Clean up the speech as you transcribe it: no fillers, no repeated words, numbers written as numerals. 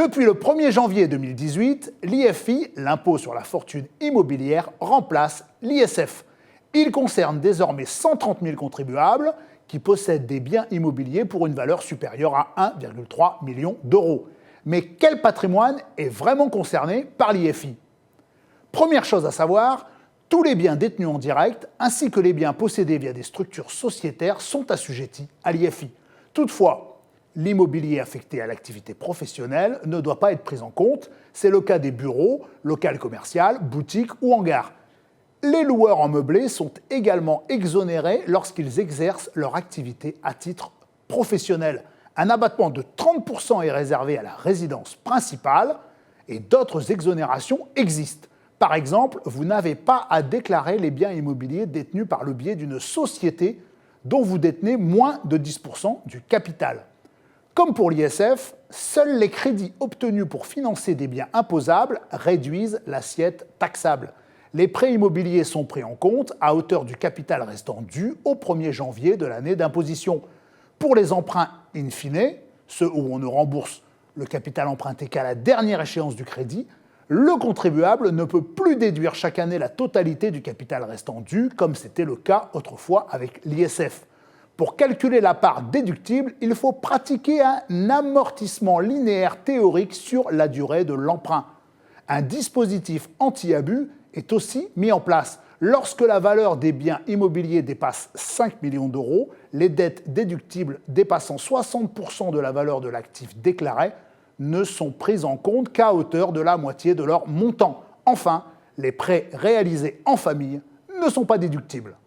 Depuis le 1er janvier 2018, l'IFI, l'impôt sur la fortune immobilière, remplace l'ISF. Il concerne désormais 130 000 contribuables qui possèdent des biens immobiliers pour une valeur supérieure à 1,3 million d'euros. Mais quel patrimoine est vraiment concerné par l'IFI? Première chose à savoir, tous les biens détenus en direct, ainsi que les biens possédés via des structures sociétaires, sont assujettis à l'IFI. Toutefois, l'immobilier affecté à l'activité professionnelle ne doit pas être pris en compte. C'est le cas des bureaux, locaux commerciaux, boutiques ou hangars. Les loueurs en meublé sont également exonérés lorsqu'ils exercent leur activité à titre professionnel. Un abattement de 30% est réservé à la résidence principale et d'autres exonérations existent. Par exemple, vous n'avez pas à déclarer les biens immobiliers détenus par le biais d'une société dont vous détenez moins de 10% du capital. Comme pour l'ISF, seuls les crédits obtenus pour financer des biens imposables réduisent l'assiette taxable. Les prêts immobiliers sont pris en compte à hauteur du capital restant dû au 1er janvier de l'année d'imposition. Pour les emprunts in fine, ceux où on ne rembourse le capital emprunté qu'à la dernière échéance du crédit, le contribuable ne peut plus déduire chaque année la totalité du capital restant dû, comme c'était le cas autrefois avec l'ISF. Pour calculer la part déductible, il faut pratiquer un amortissement linéaire théorique sur la durée de l'emprunt. Un dispositif anti-abus est aussi mis en place. Lorsque la valeur des biens immobiliers dépasse 5 millions d'euros, les dettes déductibles dépassant 60% de la valeur de l'actif déclaré ne sont prises en compte qu'à hauteur de la moitié de leur montant. Enfin, les prêts réalisés en famille ne sont pas déductibles.